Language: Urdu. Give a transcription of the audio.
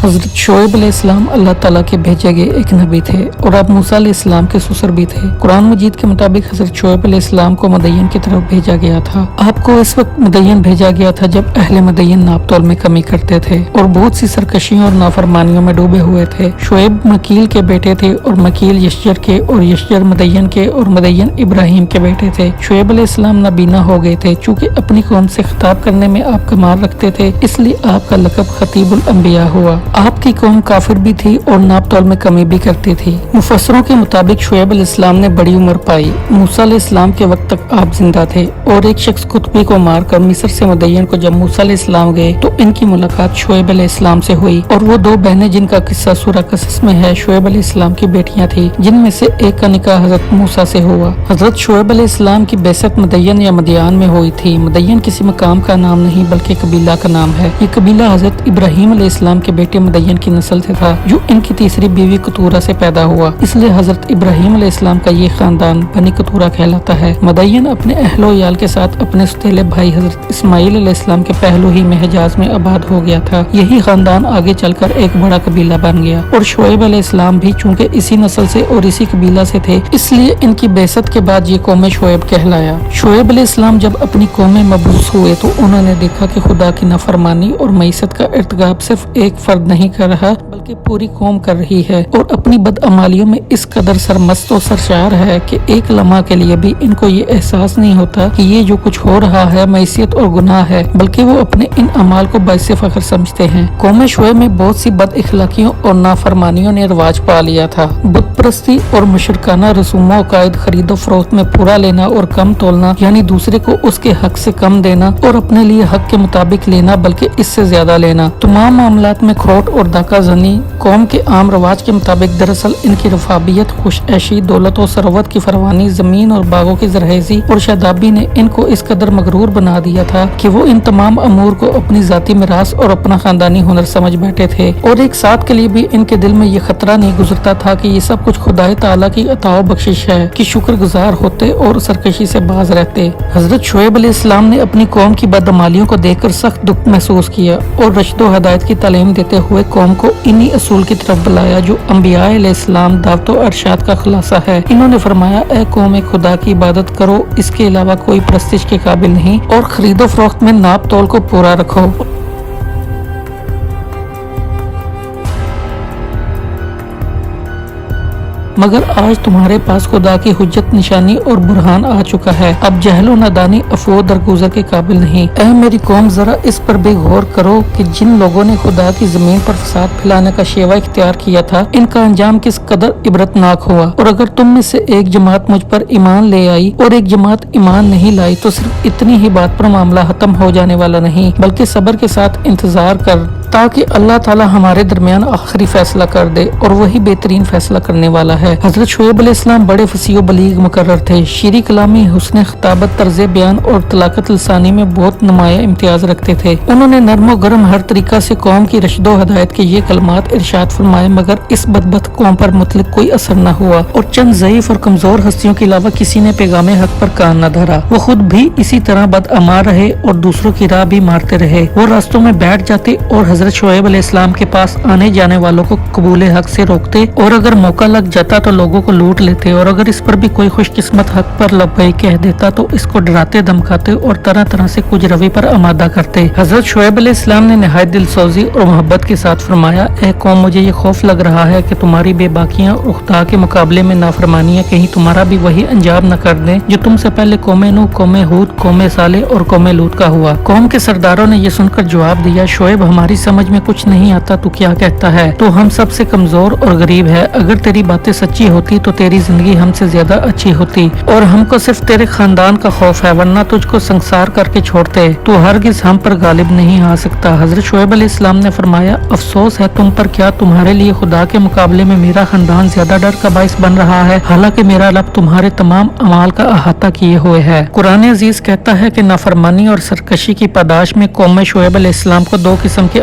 حضرت شعیب علیہ السلام اللہ تعالیٰ کے بھیجے گئے ایک نبی تھے اور آپ موسیٰ علیہ السلام کے سسر بھی تھے۔ قرآن مجید کے مطابق حضرت شعیب علیہ السلام کو مدین کی طرف بھیجا گیا تھا۔ آپ کو اس وقت مدین بھیجا گیا تھا جب اہل مدین ناپ تول میں کمی کرتے تھے اور بہت سی سرکشیوں اور نافرمانیوں میں ڈوبے ہوئے تھے۔ شعیب مکیل کے بیٹے تھے اور مکیل یشجر کے اور یشجر مدین کے اور مدین ابراہیم کے بیٹے تھے۔ شعیب علیہ السلام نابینا ہو گئے تھے، چونکہ اپنی قوم سے خطاب کرنے میں آپ کمال رکھتے تھے، اس لیے آپ کا لقب خطیب الانبیاء ہوا۔ آپ کی قوم کافر بھی تھی اور ناپ تول میں کمی بھی کرتی تھی۔ مفسروں کے مطابق شعیب علیہ السلام نے بڑی عمر پائی۔ موسیٰ علیہ السلام کے وقت تک آپ زندہ تھے اور ایک شخص قطبی کو مار کر مصر سے مدین کو جب موسیٰ علیہ السلام گئے تو ان کی ملاقات شعیب علیہ السلام سے ہوئی، اور وہ دو بہنیں جن کا قصہ سورہ قصص میں ہے شعیب علیہ السلام کی بیٹیاں تھیں، جن میں سے ایک کا نکاح حضرت موسیٰ سے ہوا۔ حضرت شعیب علیہ السلام کی بعثت مدین یا مدیان میں ہوئی تھی۔ مدین کسی مقام کا نام نہیں بلکہ قبیلہ کا نام ہے۔ یہ قبیلہ حضرت ابراہیم علیہ السلام کے بیٹے مدین کی نسل سے تھا، جو ان کی تیسری بیوی قطورہ سے پیدا ہوا، اس لیے حضرت ابراہیم علیہ السلام کا یہ خاندان بنی قطورہ کہلاتا ہے۔ مدین اپنے اہل و عیال کے ساتھ اپنے ستیلے بھائی حضرت اسماعیل علیہ السلام کے پہلو ہی میں حجاز میں آباد ہو گیا تھا۔ یہی خاندان آگے چل کر ایک بڑا قبیلہ بن گیا، اور شعیب علیہ السلام بھی چونکہ اسی نسل سے اور اسی قبیلہ سے تھے، اس لیے ان کی بعثت کے بعد یہ قوم شعیب کہلایا۔ شعیب علیہ السلام جب اپنی قوم میں مبعوث ہوئے تو انہوں نے دیکھا کہ خدا کی نافرمانی اور معیشت کا ارتکاب صرف ایک فرد نہیں کر رہا بلکہ پوری قوم کر رہی ہے، اور اپنی بدعمالیوں میں اس قدر سرمست و سرشار ہے کہ ایک لمحہ کے لیے بھی ان کو یہ احساس نہیں ہوتا کہ یہ جو کچھ ہو رہا ہے معصیت اور گناہ ہے، بلکہ وہ اپنے ان اعمال کو باعث فخر سمجھتے ہیں۔ قوم شعیب میں بہت سی بد اخلاقیوں اور نافرمانیوں نے رواج پا لیا تھا۔ بت پرستی اور مشرکانہ رسوم و عقائد، خرید و فروخت میں پورا لینا اور کم تولنا، یعنی دوسرے کو اس کے حق سے کم دینا اور اپنے لیے حق کے مطابق لینا بلکہ اس سے زیادہ لینا، تمام معاملات میں کھوٹ اور دھوکہ زنی قوم کے عام رواج کے مطابق دراصل ان کی رفاہیت، خوش عیشی، دولت و ثروت کی فراوانی، زمین اور باغوں کی زرخیزی اور شادابی نے ان کو اس قدر مغرور بنا دیا تھا کہ وہ ان تمام امور کو اپنی ذاتی میراث اور اپنا خاندانی ہنر سمجھ بیٹھے تھے، اور ایک ساتھ کے لیے بھی ان کے دل میں یہ خطرہ نہیں گزرتا تھا کہ یہ سب کچھ خدائے تعالیٰ کی عطا و بخشش ہے، کہ شکر گزار ہوتے اور سرکشی سے باز رہتے۔ حضرت شعیب علیہ السلام نے اپنی قوم کی بدعمالیوں کو دیکھ کر سخت دکھ محسوس کیا اور رشد و ہدایت کی تعلیم دیتے ہوئے قوم کو انہی اصول کی طرف بلایا جو انبیاء علیہ السلام دعوت و ارشاد کا خلاصہ ہے۔ انہوں نے فرمایا، اے قوم، خدا کی عبادت کرو، اس کے علاوہ کوئی پرستش کے قابل نہیں، اور خرید و فروخت میں ناپ تول کو پورا رکھو۔ مگر آج تمہارے پاس خدا کی حجت، نشانی اور برہان آ چکا ہے، اب جہل و نادانی افو درگزر کے قابل نہیں۔ اے میری قوم، ذرا اس پر بھی غور کرو کہ جن لوگوں نے خدا کی زمین پر فساد پھیلانے کا شیوہ اختیار کیا تھا، ان کا انجام کس قدر عبرتناک ہوا۔ اور اگر تم میں سے ایک جماعت مجھ پر ایمان لے آئی اور ایک جماعت ایمان نہیں لائی تو صرف اتنی ہی بات پر معاملہ ختم ہو جانے والا نہیں، بلکہ صبر کے ساتھ انتظار کر تاکہ اللہ تعالی ہمارے درمیان آخری فیصلہ کر دے، اور وہی بہترین فیصلہ کرنے والا ہے۔ حضرت شعیب علیہ السلام بڑے فصیح و بلیغ مقرر تھے، شیریں کلامی، حسن خطابت، طرز بیان اور طلاقت لسانی میں بہت نمایاں امتیاز رکھتے تھے۔ انہوں نے نرم و گرم ہر طریقہ سے قوم کی رشد و ہدایت کے یہ کلمات ارشاد فرمائے، مگر اس بدبخت قوم پر مطلق کوئی اثر نہ ہوا، اور چند ضعیف اور کمزور ہستیوں کے علاوہ کسی نے پیغام حق پر کان نہ دھرا۔ وہ خود بھی اسی طرح بدعمال رہے اور دوسروں کی راہ بھی مارتے رہے۔ وہ راستوں میں بیٹھ جاتے اور حضرت شعیب علیہ السلام کے پاس آنے جانے والوں کو قبول حق سے روکتے، اور اگر موقع لگ جاتا تو لوگوں کو لوٹ لیتے، اور اگر اس پر بھی کوئی خوش قسمت حق پر لبیک کہہ دیتا تو اس کو ڈراتے دھمکاتے اور طرح طرح سے کچھ روی پر آمادہ کرتے۔ حضرت شعیب علیہ السلام نے نہایت دل سوزی اور محبت کے ساتھ فرمایا، اے قوم، مجھے یہ خوف لگ رہا ہے کہ تمہاری بے باکیاں اور خدا کے مقابلے میں نافرمانیاں کہیں تمہارا بھی وہی انجام نہ کر دیں جو تم سے پہلے قوم نوح، قوم ہود، قوم صالح اور قوم لوط کا ہوا۔ قوم کے سرداروں نے یہ سن کر جواب دیا، شعیب، ہماری سمجھ میں کچھ نہیں آتا، تو کیا کہتا ہے؟ تو ہم سب سے کمزور اور غریب ہے، اگر تیری باتیں سچی ہوتی تو تیری زندگی ہم سے زیادہ اچھی ہوتی، اور ہم کو صرف تیرے خاندان کا خوف ہے، ورنہ تجھ کو سنسار کر کے چھوڑتے، تو ہرگز ہم پر غالب نہیں آ سکتا۔ حضرت شعیب علیہ السلام نے فرمایا، افسوس ہے تم پر، کیا تمہارے لیے خدا کے مقابلے میں میرا خاندان زیادہ ڈر کا باعث بن رہا ہے، حالانکہ میرا رب تمہارے تمام اعمال کا احاطہ کیے ہوئے ہے۔ قرآن عزیز کہتا ہے کہ نافرمانی اور سرکشی کی پاداش میں قوم شعیب علیہ السلام کو دو قسم کے